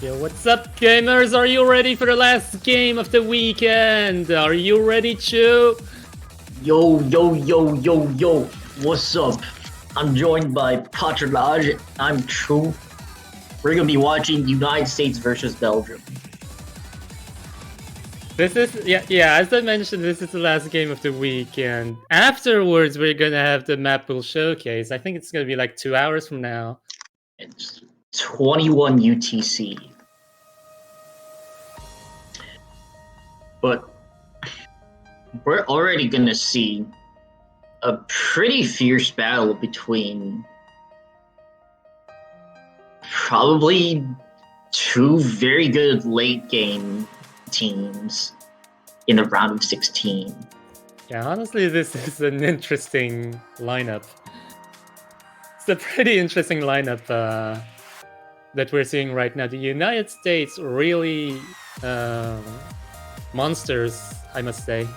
Yo, what's up, gamers? Are you ready for the last game of the weekend? Are you ready, Chu? Yo, yo, yo, yo, yo, what's up? I'm joined by Patronage. I'm True. We're gonna be watching United States versus Belgium. This is, yeah, as I mentioned, this is the last game of the week, and afterwards we're gonna have the map pool showcase. I think it's gonna be like 2 hours from now. It's 21 UTC. But we're already gonna see a pretty fierce battle between probably two very good late game teams in the round of 16. Yeah, honestly, this is an interesting lineup. It's a pretty interesting lineup that we're seeing right now. The United States really monsters, I must say.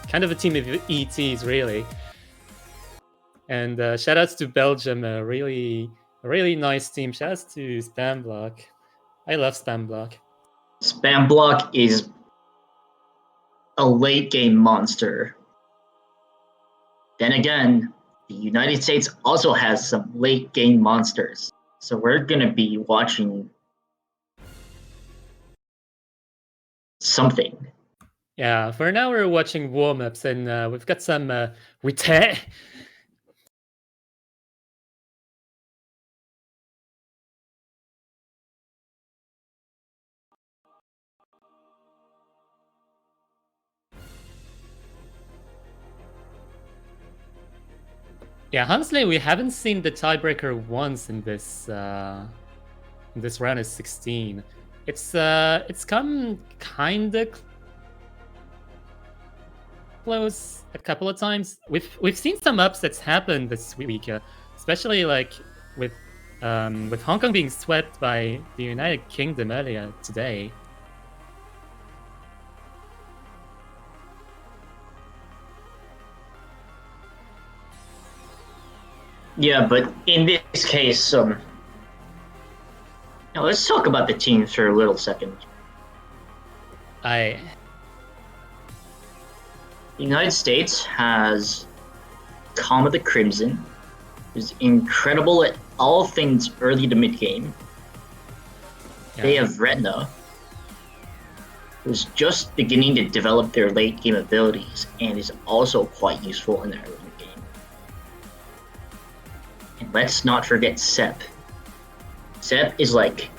Kind of a team of ETs, really. And shoutouts to Belgium, a really nice team. Shoutouts to Spam Block. I love Spam Block. Spam Block is a late game monster. Then again, the United States also has some late game monsters. So we're going to be watching something. Yeah, for now we're watching warm-ups, and we've got some Yeah, honestly, we haven't seen the tiebreaker once in this round of 16. It's come kind of close a couple of times. We've seen some upsets happen this week, especially like with Hong Kong being swept by the United Kingdom earlier today. Yeah, but in this case, now let's talk about the teams for a little second. The United States has Comet the Crimson, who's incredible at all things early to mid game. Yeah. They have Retina, who's just beginning to develop their late game abilities and is also quite useful in their early game. And let's not forget Sep. Sep is like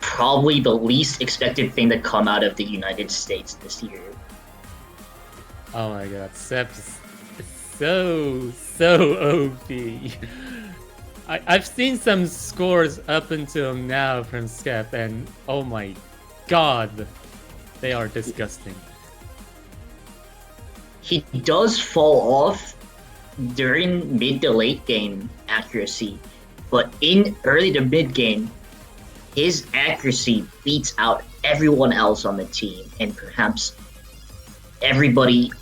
probably the least expected thing to come out of the United States this year. Oh my god, Sep is so OP. I've seen some scores up until now from Skep, and oh my god, they are disgusting. He does fall off during mid to late game accuracy, but in early to mid game, his accuracy beats out everyone else on the team, and perhaps everybody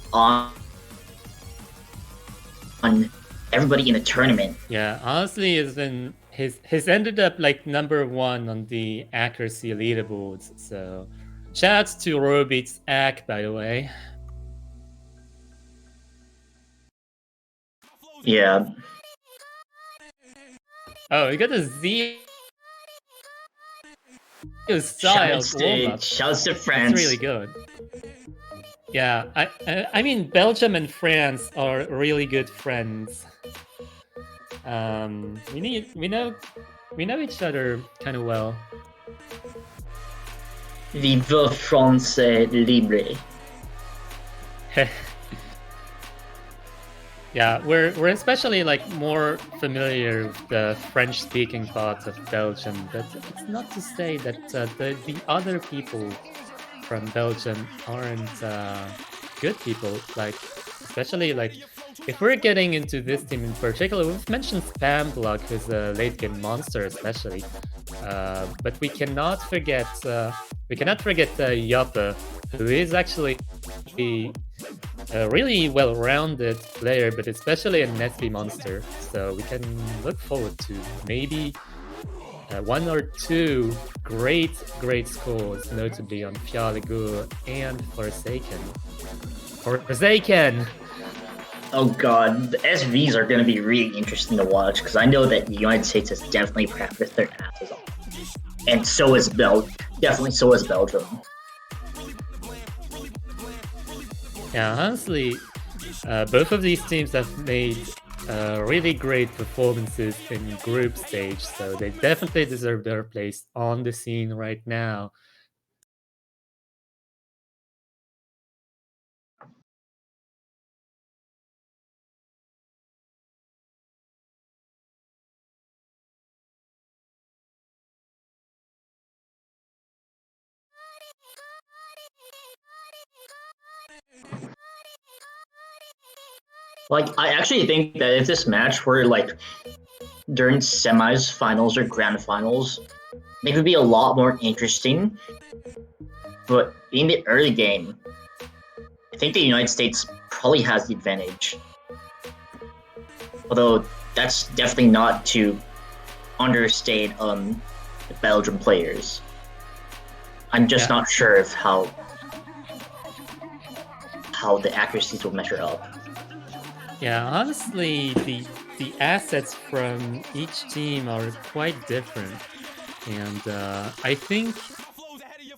everybody in the tournament. Yeah, honestly, he's ended up like #1 on the accuracy leaderboards. So, shouts to Robeat's Ack, by the way. Yeah. Oh, you got a Z. Shouts to France. It's really good. Yeah, I mean, Belgium and France are really good friends. We know each other kind of well. Vive France libre. Yeah, we're especially like more familiar with the French-speaking parts of Belgium, but it's not to say that the other people from Belgium aren't good people. Like, especially like if we're getting into this team in particular, we've mentioned Spam Block, who's a late game monster, especially. But we cannot forget Yoppe, who is actually a really well-rounded player, but especially a Nesby monster. So we can look forward to maybe one or two great scores, notably on Fialegur and Forsaken. Forsaken! Oh god, the SVs are going to be really interesting to watch because I know that the United States has definitely practiced their asses off. And so is definitely so is Belgium. Yeah, honestly, both of these teams have made really great performances in group stage, so they definitely deserve their place on the scene right now. Like, I actually think that if this match were like during semis, finals, or grand finals, it would be a lot more interesting. But in the early game, I think the United States probably has the advantage. Although that's definitely not to understate the Belgian players. I'm just not sure of how the accuracies will measure up. Yeah, honestly, the assets from each team are quite different, and I think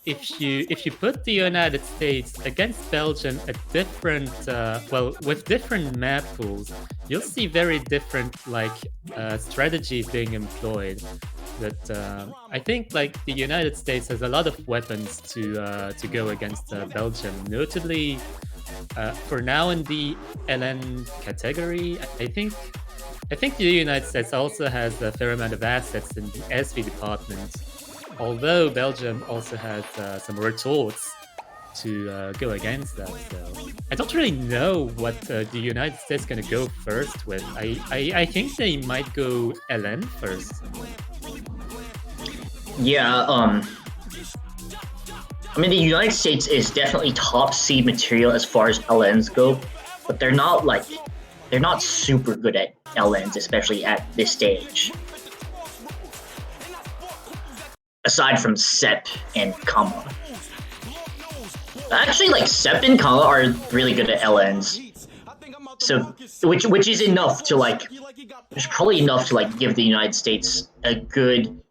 if you put the United States against Belgium at different with different map pools, you'll see very different strategies being employed. But I think like the United States has a lot of weapons to go against Belgium, notably for now in the LN category. I think the United States also has a fair amount of assets in the SV department, although Belgium also has some retorts to go against that. So I don't really know what the United States is going to go first with. I think they might go LN first. Yeah, I mean, the United States is definitely top seed material as far as LNs go, but they're not super good at LNs, especially at this stage. Aside from Sep and Kama. Actually, like, Sep and Kama are really good at LNs. So, which is enough to, like, there's probably enough to, like, give the United States a good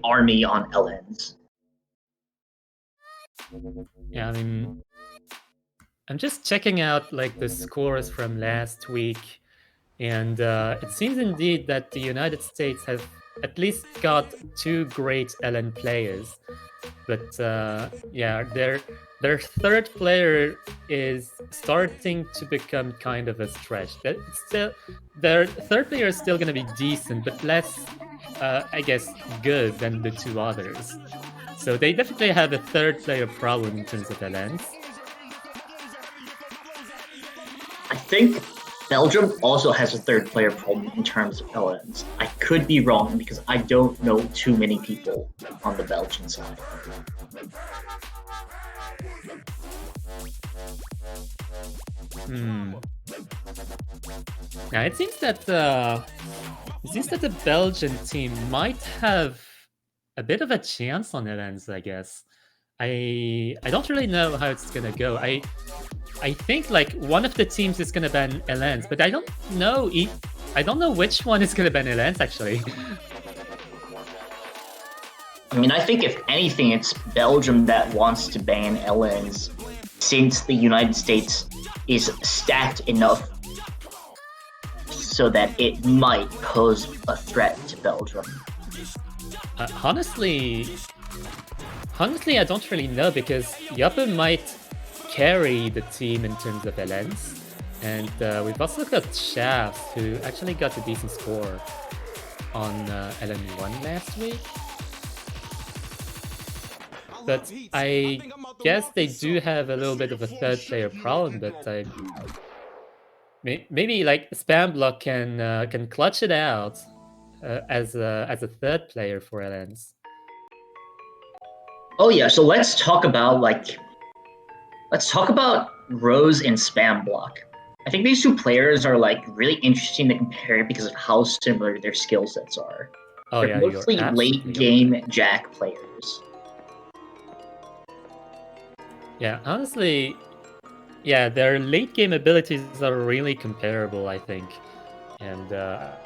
army on LNs. Yeah, I mean, I'm just checking out like the scores from last week, and it seems indeed that the United States have at least got two great LN players. But yeah, their third player is starting to become kind of a stretch. Their third player is still going to be decent, but less, I guess, good than the two others. So they definitely have a third player problem in terms of LNs. I think Belgium also has a third player problem in terms of LNs. I could be wrong because I don't know too many people on the Belgian side. Now it seems that the Belgian team might have a bit of a chance on LNs, I guess. I don't really know how it's gonna go. I think like one of the teams is gonna ban LNs, but I don't know. I don't know which one is gonna ban LNs actually. I mean, I think if anything, it's Belgium that wants to ban LNs, since the United States is stacked enough so that it might pose a threat to Belgium. Honestly, I don't really know because Yappe might carry the team in terms of LNs, and we've also got Shafts, who actually got a decent score on LN1 last week. But I guess they do have a little bit of a third player problem, but maybe like Spam Block can clutch it out as a third player for LNs. Oh yeah, so let's talk about Rose and Spam Block. I think these two players are like really interesting to compare because of how similar their skill sets are. Oh They're yeah, you're mostly late absolutely game Jack players. Yeah, honestly, yeah, their late game abilities are really comparable, I think, and I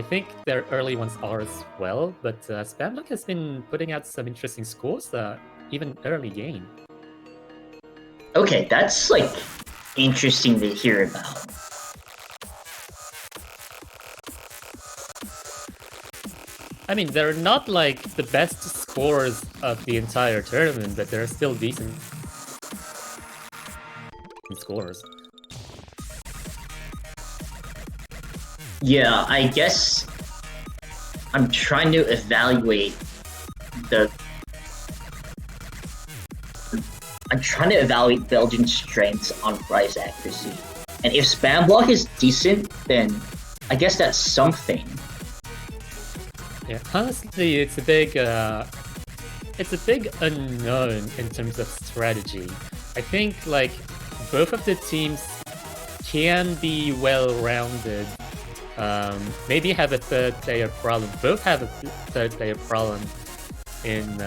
think their early ones are as well. But Spamlock has been putting out some interesting scores, even early game. Okay, that's like interesting to hear about. I mean, they're not like the best scores of the entire tournament, but they're still decent scores. Yeah, I guess I'm trying to evaluate the. I'm trying to evaluate Belgium's strengths on Rise accuracy, and if spam block is decent, then I guess that's something. Yeah, honestly, it's a big unknown in terms of strategy. I think like both of the teams can be well-rounded. Maybe have a third player problem. Both have a third player problem in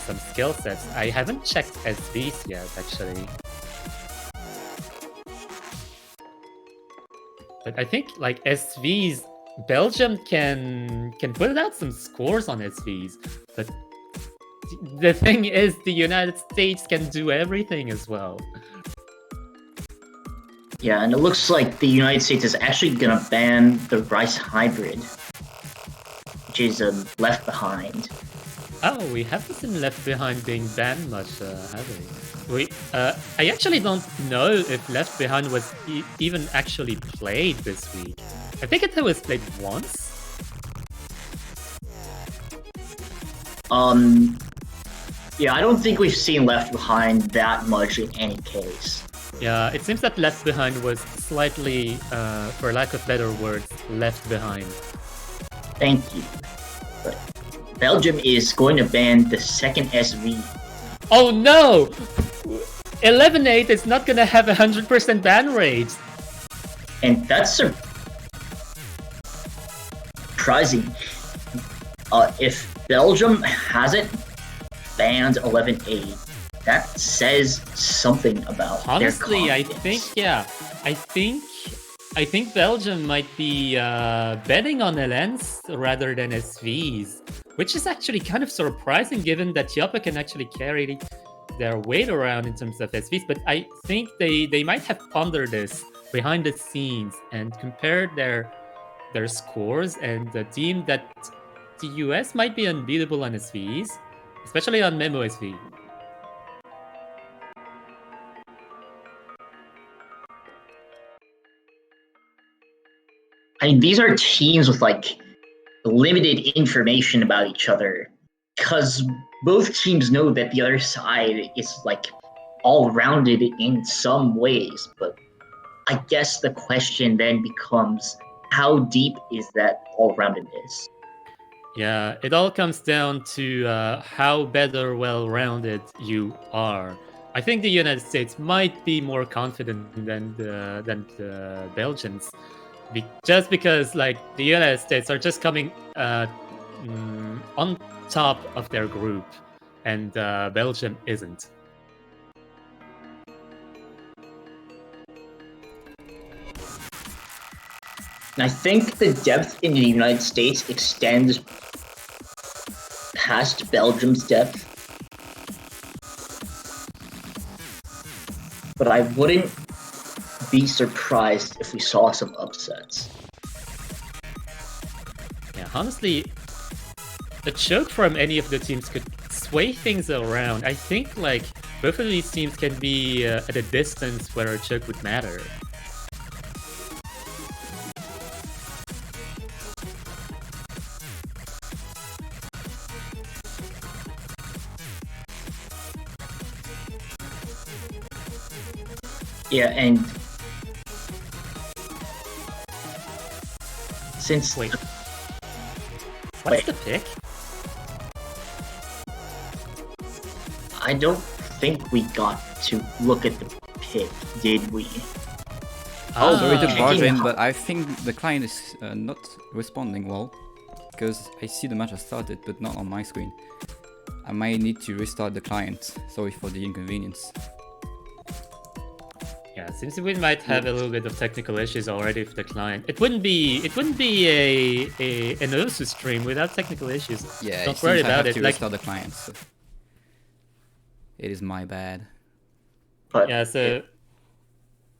some skill sets. I haven't checked SVs yet, actually. But I think like SVs, Belgium can put out some scores on SVs, but the thing is, the United States can do everything as well. Yeah, and it looks like the United States is actually gonna ban the Rice Hybrid, which is Left Behind. Oh, we haven't seen Left Behind being banned much, have we? I actually don't know if Left Behind was even actually played this week. I think it was played once. Yeah, I don't think we've seen Left Behind that much in any case. Yeah, it seems that Left Behind was slightly, for lack of better words, left behind. Thank you. But Belgium is going to ban the second SV. Oh no! 11-8 is not gonna have 100% ban rate. And that's surprising. If Belgium hasn't banned 11-8, that says something about honestly, their I think, yeah. I think Belgium might be betting on LNs rather than SVs, which is actually kind of surprising given that Yoppa can actually carry their weight around in terms of SVs. But I think they might have pondered this behind the scenes and compared their scores and deemed that the US might be unbeatable on SVs, especially on Memo SV. I mean, these are teams with like limited information about each other, because both teams know that the other side is like all rounded in some ways. But I guess the question then becomes, how deep is that all roundedness? Yeah, it all comes down to how better well-rounded you are. I think the United States might be more confident than the Belgians, just because like the United States are just coming on top of their group, and Belgium isn't. And I think the depth in the United States extends past Belgium's depth. But I wouldn't be surprised if we saw some upsets. Yeah, honestly, a choke from any of the teams could sway things around. I think like both of these teams can be at a distance where a choke would matter. Yeah, and since Wait, what's the pick? I don't think we got to look at the pick, did we? Oh, very good okay. bargain, but I think the client is not responding well. Because I see the match has started, but not on my screen. I might need to restart the client. Sorry for the inconvenience. Yeah, seems we might have a little bit of technical issues already with the client. It wouldn't be an Osu stream without technical issues. Yeah, don't worry about it. To restart the client, so it is my bad. But yeah, so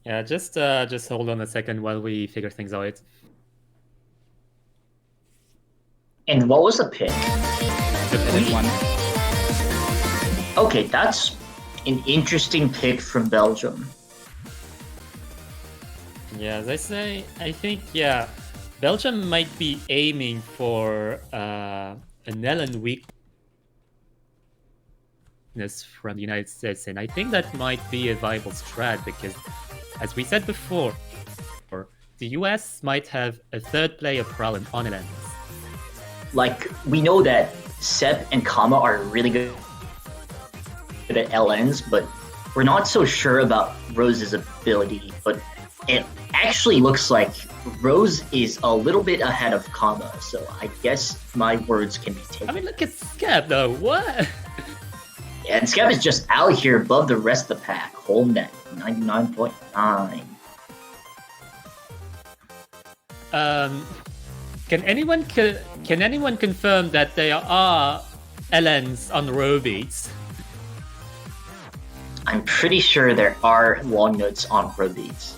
yeah, just hold on a second while we figure things out. And what was the pick? Edit one. Okay, that's an interesting pick from Belgium. Yeah, as I say, I think, yeah, Belgium might be aiming for an Ellen weakness from the United States, and I think that might be a viable strat because, as we said before, the US might have a third player problem on Ellen. Like, we know that Sep and Kama are really good at LNs, but we're not so sure about Rose's ability. But it actually looks like Rose is a little bit ahead of Kama, so I guess my words can be taken. I mean, look at Scab though, what? Yeah, and Scab is just out here above the rest of the pack, holding that 99.9. Can anyone confirm that there are LNs on row beats? I'm pretty sure there are long notes on row beats.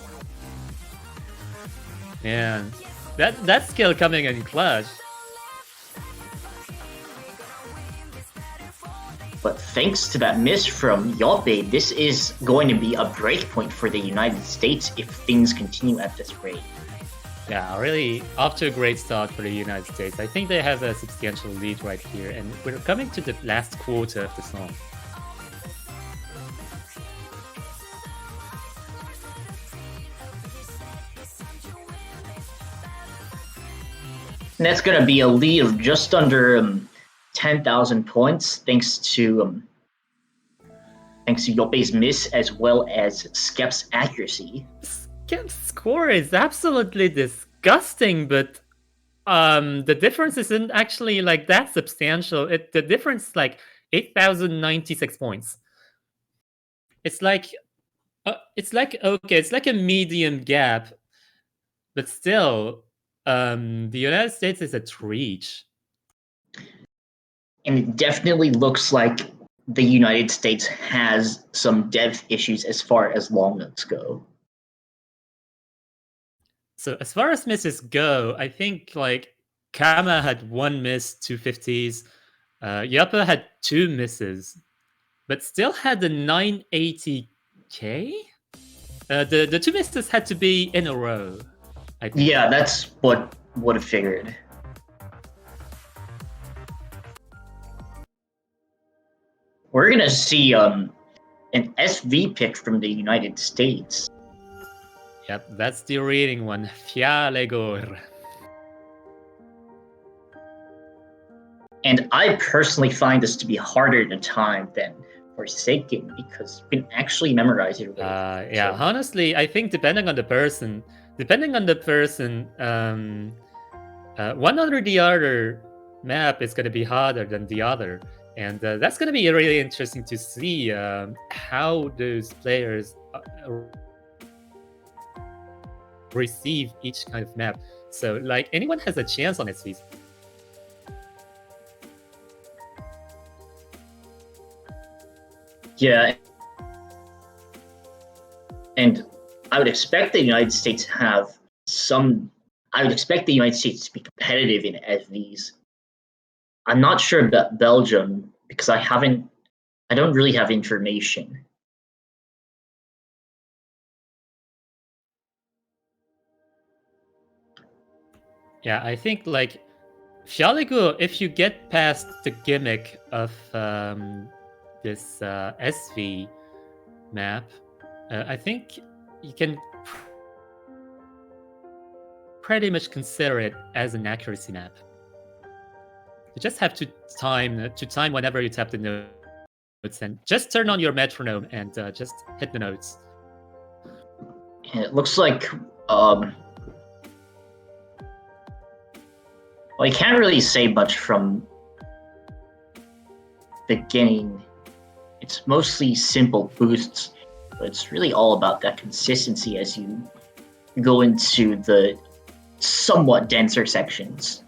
Yeah, that skill coming in clutch. But thanks to that miss from Yoppe, this is going to be a breakpoint for the United States if things continue at this rate. Yeah, really off to a great start for the United States. I think they have a substantial lead right here, and we're coming to the last quarter of the song. And that's going to be a lead of just under 10,000 points, thanks to Yoppe's miss as well as Skep's accuracy. Skep's score is absolutely disgusting, but the difference isn't actually like that substantial. The difference is like 8,096 points. It's like okay, it's like a medium gap, but still, the United States is at reach. And it definitely looks like the United States has some depth issues as far as long notes go. So as far as misses go, I think like Kama had one miss, 250s. Yappa had two misses, but still had a 980k. The two misses had to be in a row. I think. Yeah, that's what would have figured. We're gonna see an SV pick from the United States. Yep, that's the reading one. Fjalegor. And I personally find this to be harder to time than Forsaken because you can actually memorize it. Yeah, so, honestly, I think depending on the person, one or the other map is going to be harder than the other. And that's going to be really interesting to see how those players receive each kind of map. So, like, anyone has a chance on SV. Yeah. And I would expect the United States to have some... I would expect the United States to be competitive in SVs. I'm not sure about Belgium because I don't really have information. Yeah, I think like Fjaligu, if you get past the gimmick of this SV map, I think you can pretty much consider it as an accuracy map. You just have to time whenever you tap the notes and just turn on your metronome and just hit the notes. And it looks like well, you can't really say much from beginning. It's mostly simple boosts, but it's really all about that consistency as you go into the somewhat denser sections.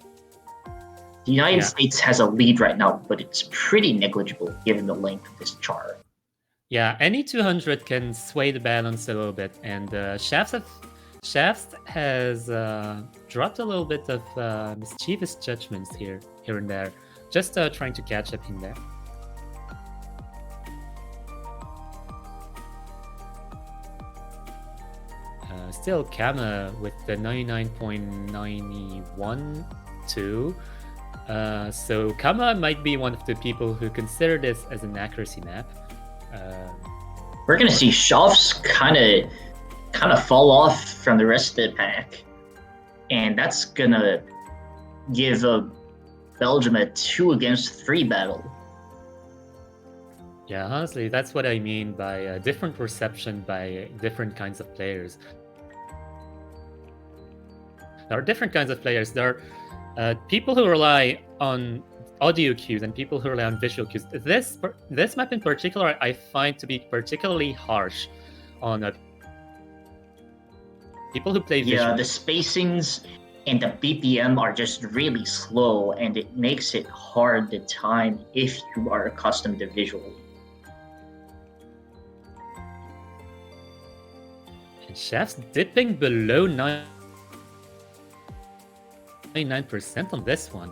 The United States has a lead right now, but it's pretty negligible given the length of this chart. Yeah, any 200 can sway the balance a little bit, and Shafts has dropped a little bit of mischievous judgments here and there, just trying to catch up in there. Still, Kama with the 99.91 too. So Kama might be one of the people who consider this as an accuracy map. We're gonna see Shafts kind of fall off from the rest of the pack, and that's gonna give Belgium a 2-against-3 battle. Yeah, honestly, that's what I mean by different perception by different kinds of players. There are different kinds of players. There are people who rely on audio cues and people who rely on visual cues. This map in particular, I find to be particularly harsh on people who play visual. Yeah, the spacings and the BPM are just really slow, and it makes it hard to time if you are accustomed to visual. And Shafts dipping below 99% on this one.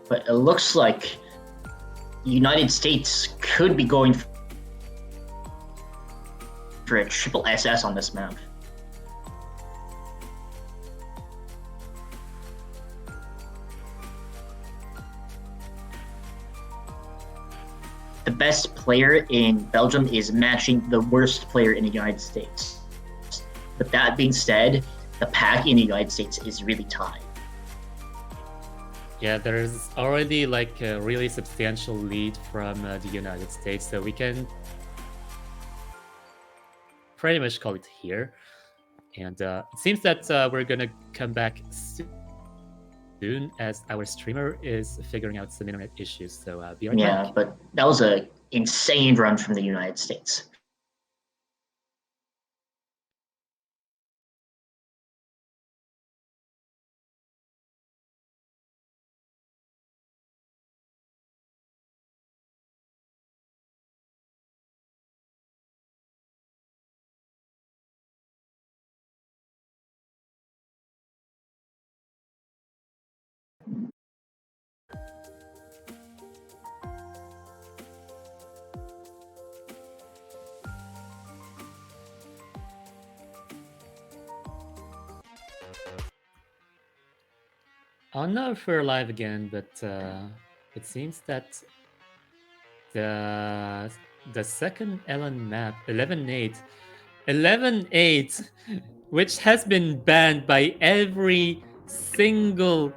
But it looks like United States could be going for a triple SS on this map. The best player in Belgium is matching the worst player in the United States. But that being said, the pack in the United States is really tied. Yeah, there's already like a really substantial lead from the United States, so we can pretty much call it here. And it seems that we're gonna come back soon as our streamer is figuring out some internet issues. So be right back. Yeah, but that was an insane run from the United States. I don't know if we're live again, but it seems that the second Ellen map, 11-8, which has been banned by every single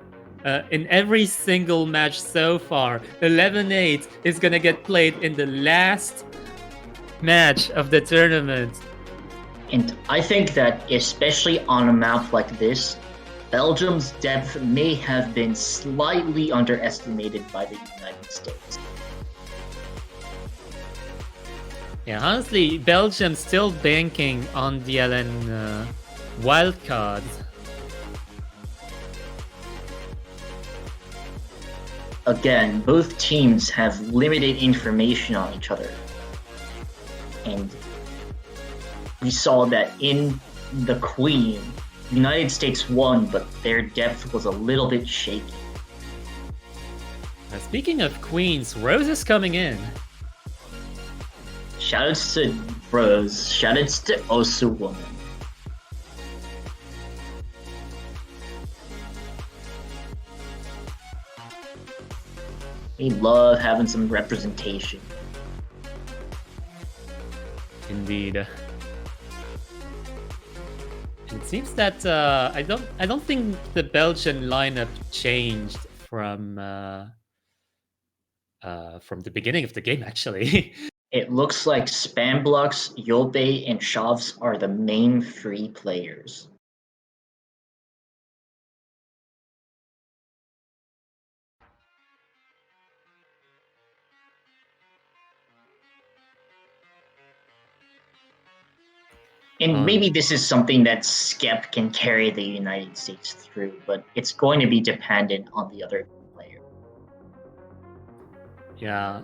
in every single match so far. 11-8 is gonna get played in the last match of the tournament. And I think that especially on a map like this, Belgium's depth may have been slightly underestimated by the United States. Yeah, honestly, Belgium still banking on the LN wildcards. Again, both teams have limited information on each other. And we saw that in the Queen, United States won, but their depth was a little bit shaky. Speaking of Queens, Rose is coming in. Shoutouts to Rose, shoutouts to Osu Woman. We love having some representation. Indeed. It seems that I don't think the Belgian lineup changed from the beginning of the game, actually. It looks like Spam Blocks, Yobe, and Shavs are the main free players. And maybe this is something that Skep can carry the United States through, but it's going to be dependent on the other player. Yeah,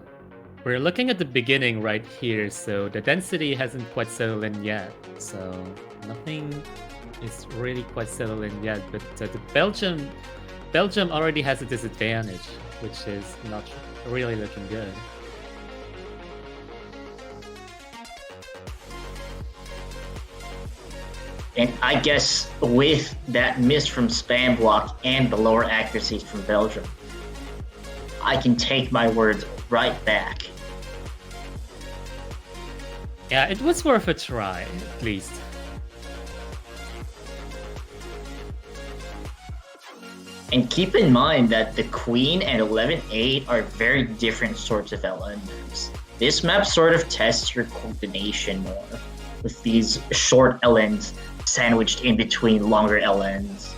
we're looking at the beginning right here, so the density hasn't quite settled in yet. So nothing is really quite settled in yet. But the Belgium already has a disadvantage, which is not really looking good. And I guess with that miss from Spam Block and the lower accuracies from Belgium, I can take my words right back. Yeah, it was worth a try, at least. And keep in mind that the Queen and 11-8 are very different sorts of LN maps. This map sort of tests your coordination more, with these short LNs sandwiched in between longer LNs.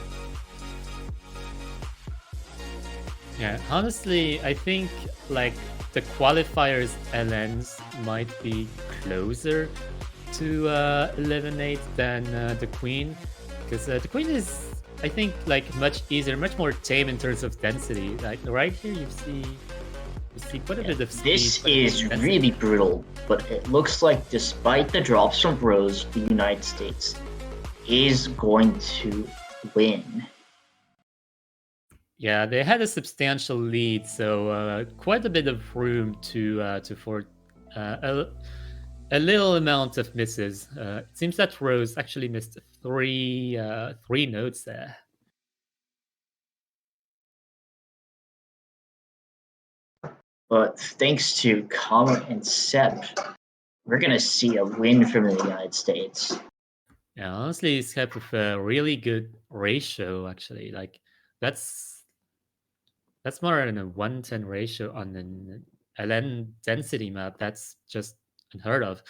Yeah, honestly, I think like the qualifiers LNs might be closer to 11-8 than the Queen, because the Queen is, I think, like much easier, much more tame in terms of density. Like right here, you see quite a bit of speed. This is really brutal, but it looks like despite the drops from Rose, the United States is going to win. Yeah, they had a substantial lead, so quite a bit of room to for a little amount of misses. It seems that Rose actually missed three nodes there. But thanks to Comet and Sep, we're gonna see a win from the United States. Yeah, honestly, it's kept with a really good ratio. Actually, like that's more than a 1:10 ratio on an LN density map. That's just unheard of.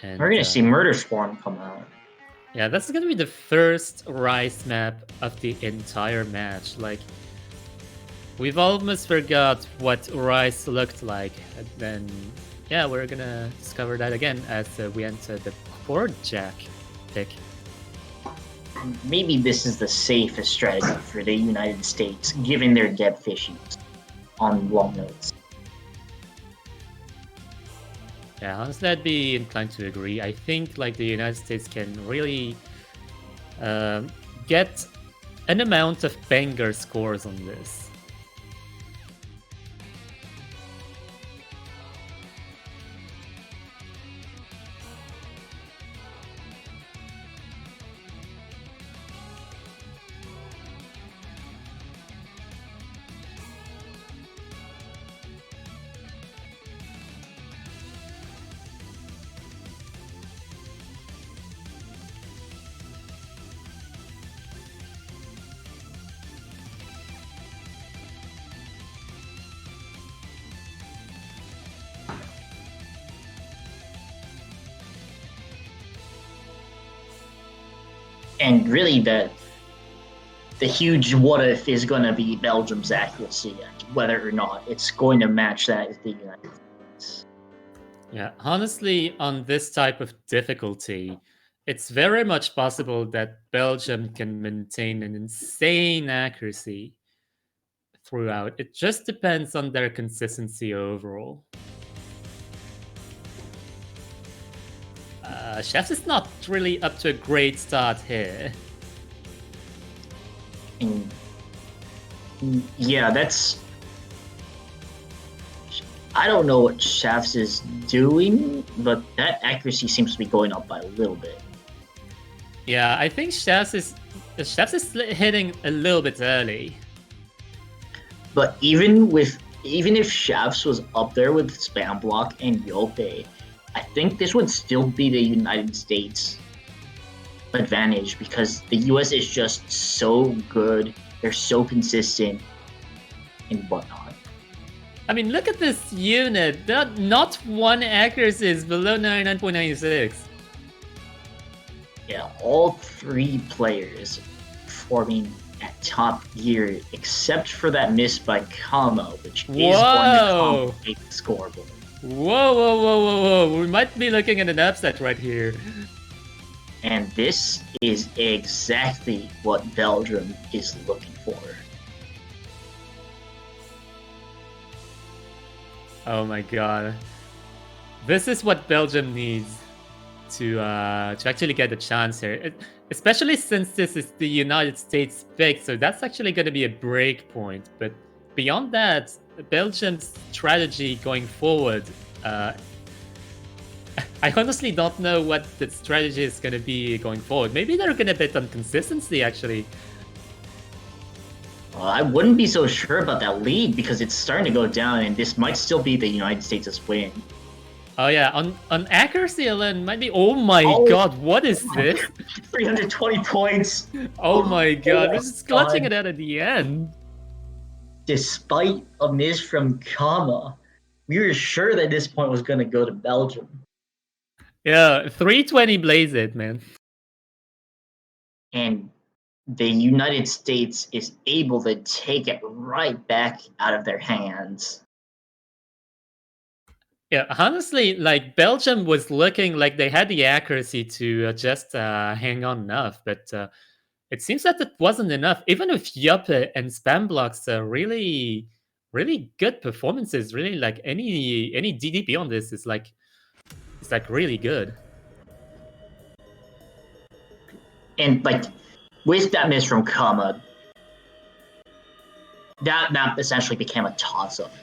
And, we're gonna see Murder Swarm come out. Yeah, that's gonna be the first Rise map of the entire match. Like, we've almost forgot what Rise looked like, and then yeah, we're gonna discover that again as we enter the Cord Jack pick. Maybe this is the safest strategy for the United States, given their depth issues on long nodes. Yeah, honestly, I'd be inclined to agree. I think like the United States can really get an amount of banger scores on this. And really, the huge what if is going to be Belgium's accuracy, whether or not it's going to match that of the United States. Yeah, honestly, on this type of difficulty, it's very much possible that Belgium can maintain an insane accuracy throughout. It just depends on their consistency overall. Chefs is not really up to a great start here. Yeah, that's... I don't know what Shafts is doing, but that accuracy seems to be going up by a little bit. Yeah, I think Shafts is hitting a little bit early. But even if Shafts was up there with Spam Block and Yope, I think this would still be the United States advantage because the US is just so good. They're so consistent and whatnot. I mean, look at this unit. Not one accuracy is below 99.96. Yeah, all three players forming at top gear, except for that miss by Kama, which is going to complicate the scoreboard. Whoa. We might be looking at an upset right here. And this is exactly what Belgium is looking for. Oh my god. This is what Belgium needs to actually get a chance here. Especially since this is the United States pick, so that's actually going to be a break point. But beyond that, Belgium's strategy going forward, I honestly don't know what the strategy is going to be going forward. Maybe they're going to bet on consistency, actually. I wouldn't be so sure about that lead because it's starting to go down, and this might still be the United States' win. Oh yeah, on accuracy alone, might be. Oh my god, what is this? 320 points. Oh my god, this is clutching it out at the end. Despite a miss from Kama, we were sure that this point was going to go to Belgium. Yeah, 320 blaze it, man. And the United States is able to take it right back out of their hands. Yeah, honestly, like Belgium was looking like they had the accuracy to just hang on enough, but it seems that it wasn't enough. Even with Yuppe and Spam Blocks, really good performances. Really, like any DDP on this is like really good. And like with that miss from Kama, that map essentially became a toss-up.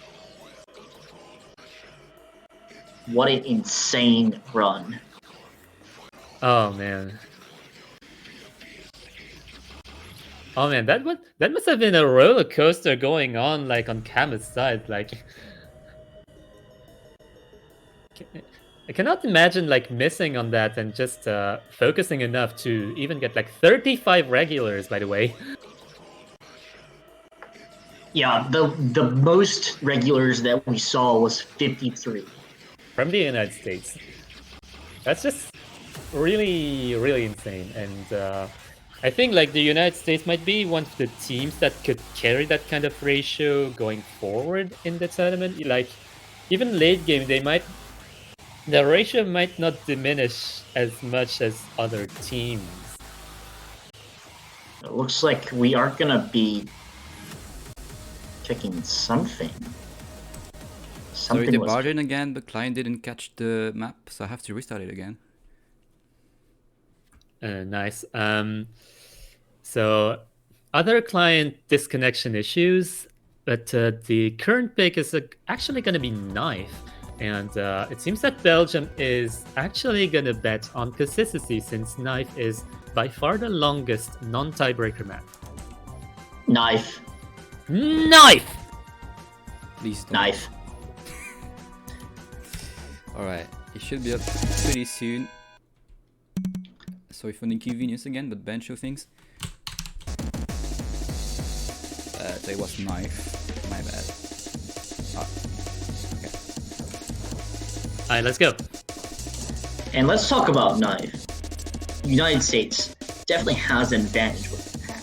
What an insane run. Oh man. Oh man, that must have been a roller coaster going on like on Kama's side. Like I cannot imagine like missing on that and just focusing enough to even get like 35 regulars, by the way. Yeah, the most regulars that we saw was 53. From the United States. That's just really insane. And I think like the United States might be one of the teams that could carry that kind of ratio going forward in the tournament. Like even late game, the ratio might not diminish as much as other teams. It looks like we are gonna be checking something. Sorry, they barred in again, but client didn't catch the map, so I have to restart it again. Nice. So other client disconnection issues, but the current pick is actually going to be Knife. And it seems that Belgium is actually going to bet on consistency since Knife is by far the longest non-tiebreaker map. Knife. Please don't. Knife. Alright, it should be up pretty soon. Sorry for the inconvenience again, but bench of things. So it was Knife. My bad. Okay. Alright, let's go. And let's talk about Knife. United States definitely has an advantage with the map.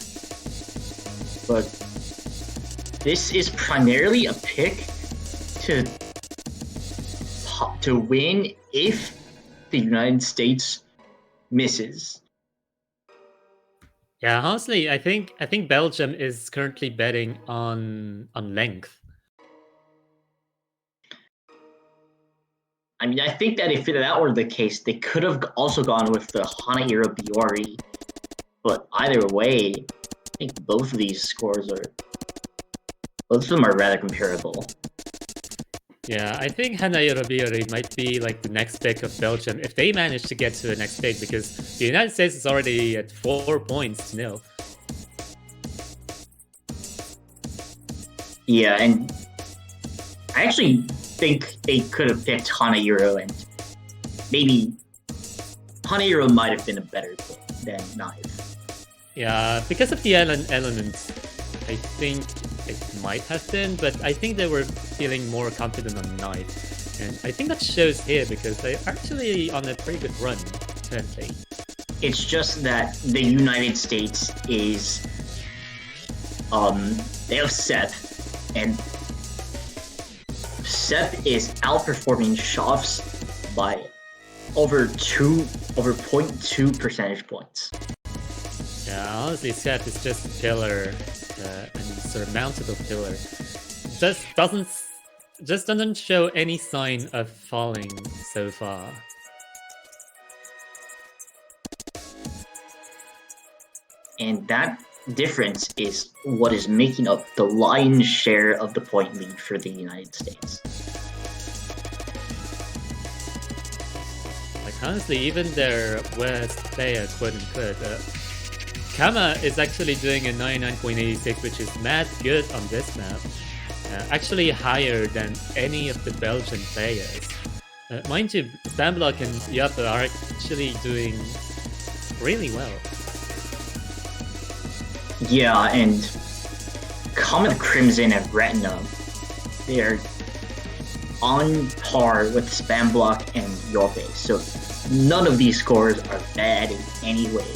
But this is primarily a pick to win if the United States misses. Yeah, honestly, I think Belgium is currently betting on length. I mean, I think that if that were the case, they could have also gone with the Hanairo Biori. But either way, I think both of them are rather comparable. Yeah, I think Hanairo Biori might be like the next pick of Belgium if they manage to get to the next pick, because the United States is already at 4 points to nil. Yeah, and I actually think they could have picked Hanairo, and maybe Hanairo might have been a better pick. than knife. Yeah, because of the elements, I think it might have been, but I think they were feeling more confident on knife. And I think that shows here because they're actually on a pretty good run currently. It's just that the United States is, they have Sep, and Sep is outperforming Shoffs by over 0.2 percentage points. Yeah, honestly, Sep is just a pillar, and sort of mountable pillar. Just doesn't show any sign of falling so far. And that difference is what is making up the lion's share of the point lead for the United States. Like, honestly, even their worst player, quote-unquote, Kama is actually doing a 99.86, which is mad good on this map. Actually higher than any of the Belgian players. Mind you, Stamblock and Yapa are actually doing really well. Yeah, and Comet Crimson and Retina, they're on par with Spamblock and Yope, so none of these scores are bad in any way,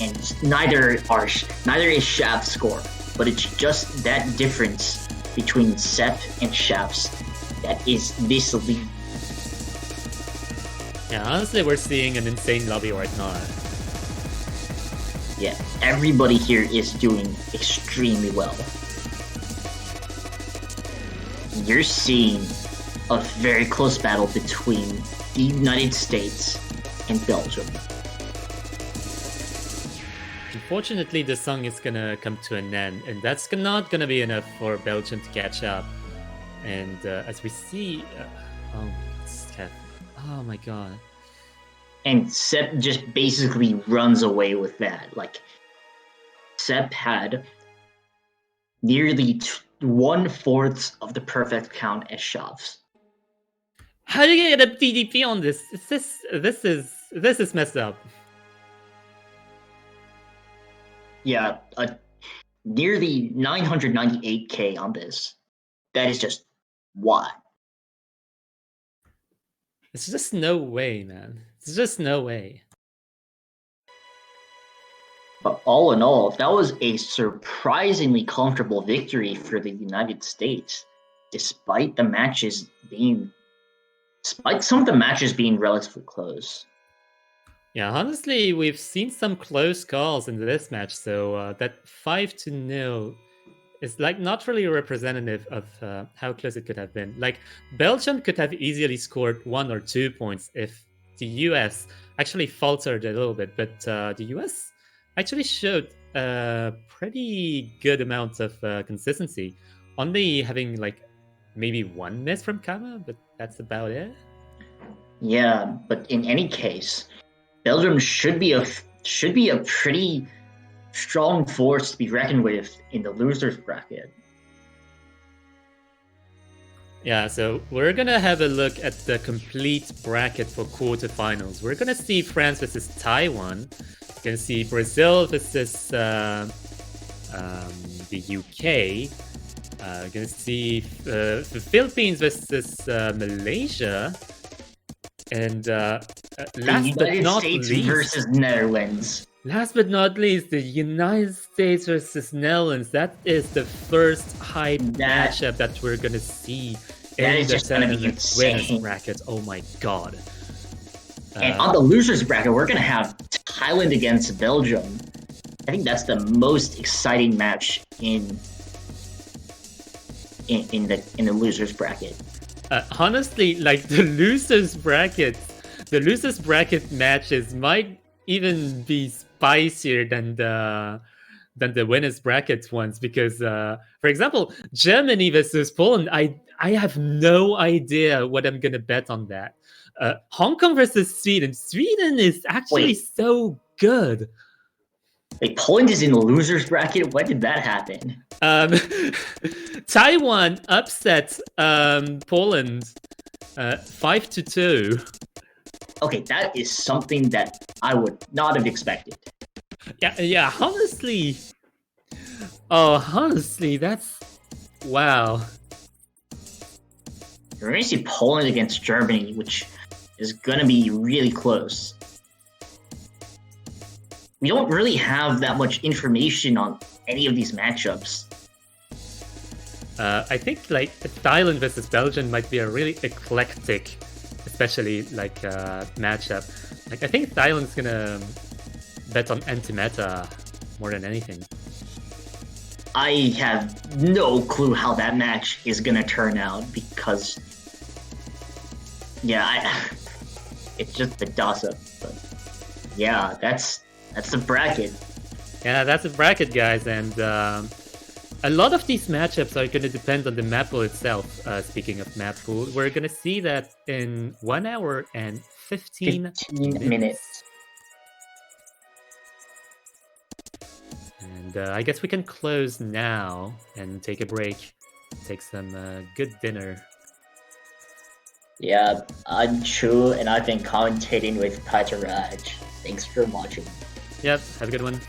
and neither is Shaft's score, but it's just that difference between Sep and Shaft's that is this lead. Yeah, honestly, we're seeing an insane lobby right now. Yeah, everybody here is doing extremely well. You're seeing a very close battle between the United States and Belgium. Unfortunately, the song is gonna come to an end, and that's not gonna be enough for Belgium to catch up. And as we see, oh my god. And Sep just basically runs away with that. Like, Sep had nearly 1/4 of the perfect count as shoves. How do you get a PDP on this? This is messed up. Yeah, nearly 998k on this. That is just what? It's just no way, man. It's just no way. But all in all, that was a surprisingly comfortable victory for the United States, despite some of the matches being relatively close. Yeah, honestly, we've seen some close calls in this match, so that 5-0 is like not really representative of how close it could have been. Like, Belgium could have easily scored 1 or 2 points if the US actually faltered a little bit, but the US actually showed a pretty good amount of consistency, only having like maybe 1 miss from Kama, but that's about it. Yeah, but in any case, Belgium should be a pretty strong force to be reckoned with in the losers bracket. Yeah, so we're gonna have a look at the complete bracket for quarterfinals. We're gonna see France versus Taiwan. We're gonna see Brazil versus the UK. We're gonna see the Philippines versus Malaysia. And last but not States least, versus Netherlands. Last but not least, the United States versus Netherlands. That is the first hype matchup that we're gonna see in the tournament winners bracket. Oh my god! And on the losers bracket, we're gonna have Thailand against Belgium. I think that's the most exciting match in the losers bracket. Honestly, like the losers bracket matches might even be spicier than the winners bracket ones, because for example, Germany versus Poland, I have no idea what I'm gonna bet on that. Hong Kong versus Sweden is actually so good. Wait, Poland is in the losers bracket? When did that happen? Taiwan upset Poland 5-2. Okay, that is something that I would not have expected. Yeah, honestly. Oh, honestly, that's... Wow. We're going to see Poland against Germany, which is going to be really close. We don't really have that much information on any of these matchups. I think like Thailand versus Belgium might be a really eclectic, especially like matchup. Like I think Thailand's gonna bet on anti-meta more than anything. I have no clue how that match is gonna turn out because, yeah, it's just a toss-up. But yeah, that's the bracket. Yeah, that's a bracket, guys, and a lot of these matchups are going to depend on the map pool itself. Speaking of map pool, we're going to see that in 1 hour and 15 minutes. And I guess we can close now and take a break, take some good dinner. Yeah, I'm Chu, and I've been commentating with Pajaraj. Thanks for watching. Yep, have a good one.